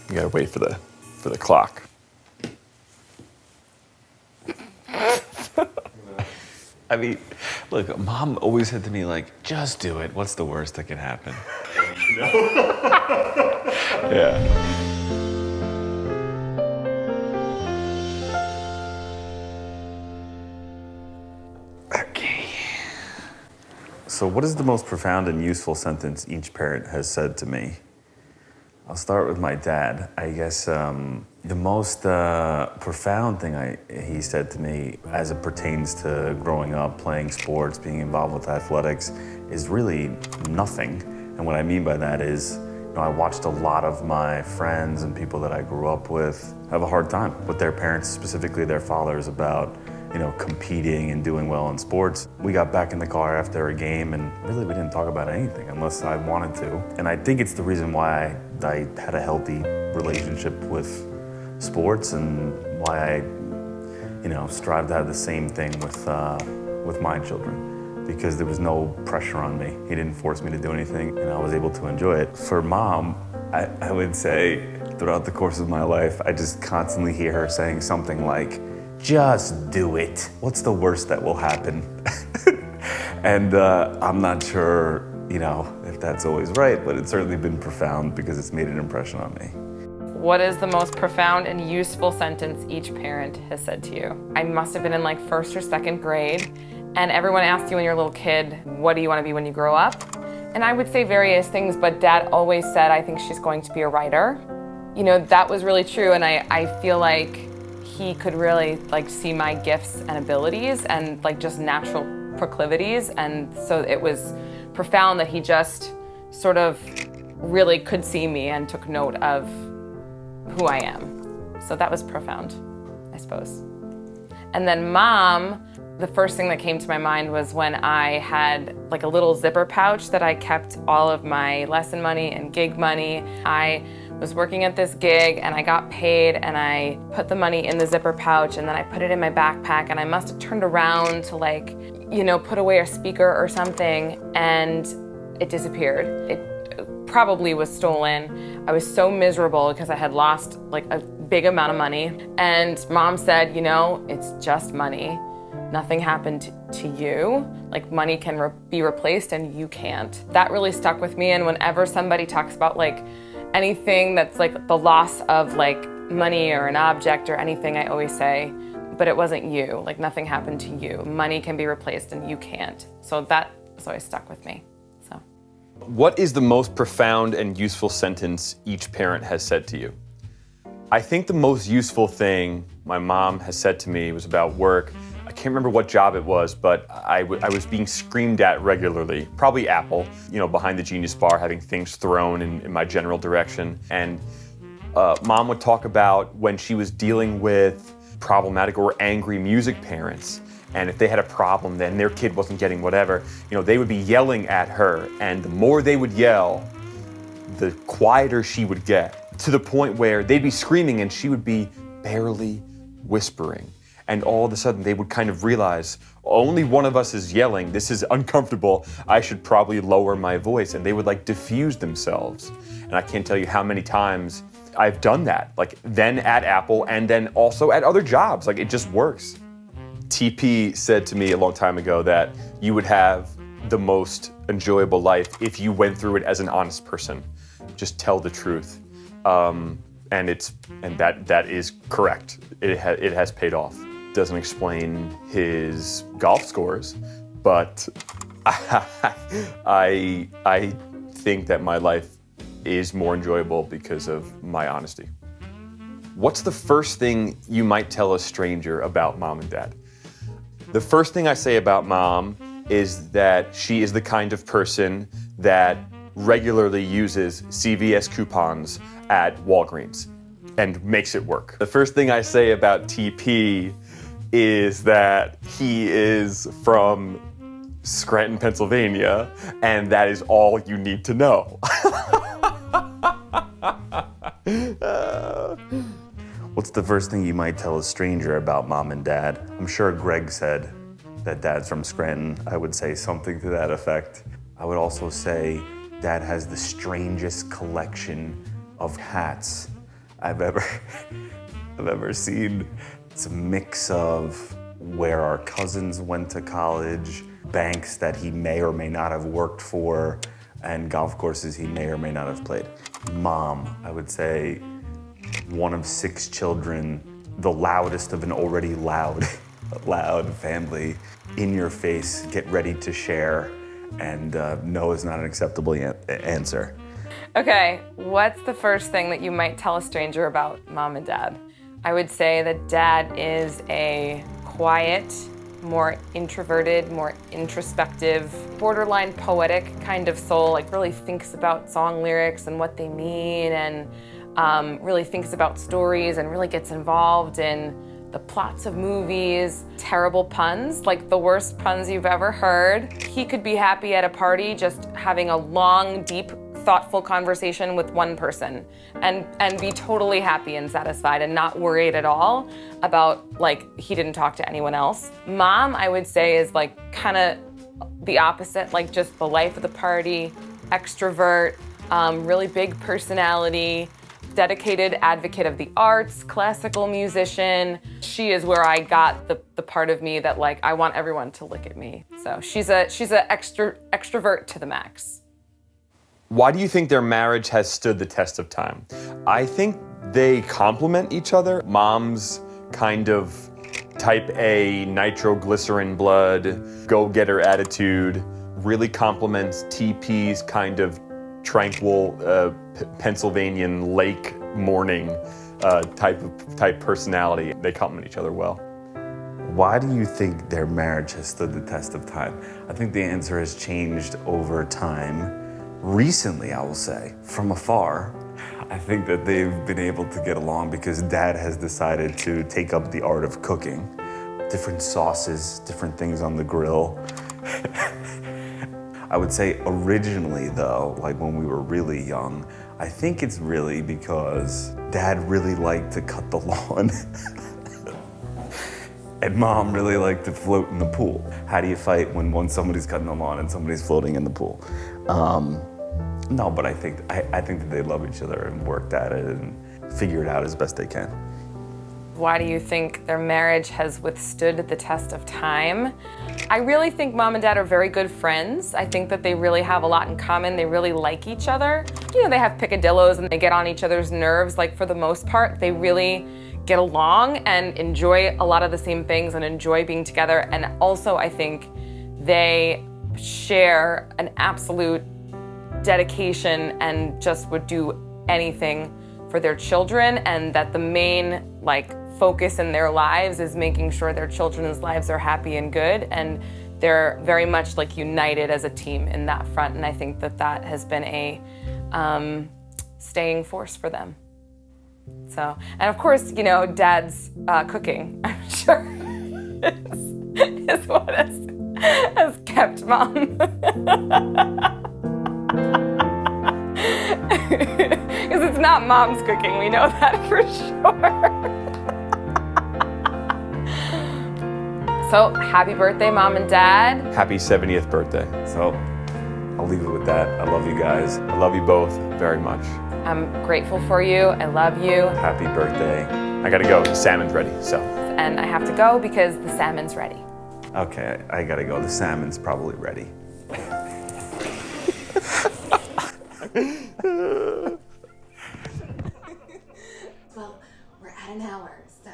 You gotta wait for the clock. I mean, look, Mom always said to me, like, just do it. What's the worst that can happen? Yeah. Okay. So what is the most profound and useful sentence each parent has said to me? I'll start with my dad. I guess the most profound thing he said to me as it pertains to growing up, playing sports, being involved with athletics, is really nothing. And what I mean by that is, I watched a lot of my friends and people that I grew up with have a hard time with their parents, specifically their fathers, about competing and doing well in sports. We got back in the car after a game and really we didn't talk about anything unless I wanted to. And I think it's the reason why I had a healthy relationship with sports and why I, strive to have the same thing with my children, because there was no pressure on me. He didn't force me to do anything and I was able to enjoy it. For Mom, I would say throughout the course of my life, I just constantly hear her saying something like, just do it. What's the worst that will happen? And I'm not sure, if that's always right, but it's certainly been profound because it's made an impression on me. What is the most profound and useful sentence each parent has said to you? I must have been in like first or second grade, and everyone asked you when you're a little kid, what do you want to be when you grow up? And I would say various things, but Dad always said, I think she's going to be a writer. That was really true, and I feel like he could really see my gifts and abilities and just natural proclivities, and so it was profound that he just sort of really could see me and took note of who I am. So that was profound, I suppose. And then Mom, the first thing that came to my mind was when I had a little zipper pouch that I kept all of my lesson money and gig money. I was working at this gig and I got paid and I put the money in the zipper pouch and then I put it in my backpack and I must have turned around to put away a speaker or something and it disappeared. It probably was stolen. I was so miserable because I had lost a big amount of money, and Mom said, it's just money. Nothing happened to you. Money can be replaced and you can't. That really stuck with me, and whenever somebody talks about anything that's the loss of money or an object or anything, I always say, but it wasn't you. Nothing happened to you. Money can be replaced and you can't. So that has always stuck with me. So. What is the most profound and useful sentence each parent has said to you? I think the most useful thing my mom has said to me was about work. I can't remember what job it was, but I was being screamed at regularly, probably Apple, behind the Genius Bar, having things thrown in my general direction. And Mom would talk about when she was dealing with problematic or angry music parents. And if they had a problem, then their kid wasn't getting whatever, they would be yelling at her. And the more they would yell, the quieter she would get, to the point where they'd be screaming and she would be barely whispering. And all of a sudden they would kind of realize, only one of us is yelling, this is uncomfortable, I should probably lower my voice. And they would diffuse themselves. And I can't tell you how many times I've done that, then at Apple and then also at other jobs. It just works. TP said to me a long time ago that you would have the most enjoyable life if you went through it as an honest person. Just tell the truth. And that is correct. It has paid off. Doesn't explain his golf scores, but I think that my life is more enjoyable because of my honesty. What's the first thing you might tell a stranger about Mom and Dad? The first thing I say about Mom is that she is the kind of person that regularly uses CVS coupons at Walgreens and makes it work. The first thing I say about TP is that he is from Scranton, Pennsylvania, and that is all you need to know. What's the first thing you might tell a stranger about Mom and Dad? I'm sure Greg said that Dad's from Scranton. I would say something to that effect. I would also say Dad has the strangest collection of hats I've ever I've ever seen. It's a mix of where our cousins went to college, banks that he may or may not have worked for, and golf courses he may or may not have played. Mom, I would say one of 6 children, the loudest of an already loud family, in your face, get ready to share, and no is not an acceptable answer. Okay, what's the first thing that you might tell a stranger about mom and dad? I would say that dad is a quiet, more introverted, more introspective, borderline poetic kind of soul, like really thinks about song lyrics and what they mean, and really thinks about stories and really gets involved in the plots of movies, terrible puns, like the worst puns you've ever heard. He could be happy at a party just having a long, deep, thoughtful conversation with one person and be totally happy and satisfied and not worried at all about like he didn't talk to anyone else. Mom, I would say, is like kind of the opposite, like just the life of the party, extrovert, really big personality, dedicated advocate of the arts, classical musician. She is where I got the part of me that like I want everyone to look at me. So she's a extrovert to the max. Why do you think their marriage has stood the test of time? I think they complement each other. Mom's kind of type A, nitroglycerin blood, go-getter attitude really complements TP's kind of tranquil Pennsylvanian lake morning type personality. They complement each other well. Why do you think their marriage has stood the test of time? I think the answer has changed over time. Recently, I will say, from afar, I think that they've been able to get along because Dad has decided to take up the art of cooking. Different sauces, different things on the grill. I would say originally though, like when we were really young, I think it's really because Dad really liked to cut the lawn and Mom really liked to float in the pool. How do you fight when somebody's cutting the lawn and somebody's floating in the pool? No, but I think that they love each other and worked at it and figure it out as best they can. Why do you think their marriage has withstood the test of time? I really think mom and dad are very good friends. I think that they really have a lot in common. They really like each other. You know, they have picadillos and they get on each other's nerves. Like for the most part, they really get along and enjoy a lot of the same things and enjoy being together. And also I think they share an absolute dedication and just would do anything for their children, and that the main focus in their lives is making sure their children's lives are happy and good, and they're very much united as a team in that front, and I think that has been a staying force for them. So, and of course, you know, Dad's cooking, I'm sure, is what has kept Mom. Because it's not Mom's cooking, we know that for sure. So, happy birthday, Mom and Dad. Happy 70th birthday. So, I'll leave it with that. I love you guys. I love you both very much. I'm grateful for you. I love you. Happy birthday. I gotta go. The salmon's ready, so. And I have to go because the salmon's ready. Okay, I gotta go. The salmon's probably ready. Well, we're at an hour, so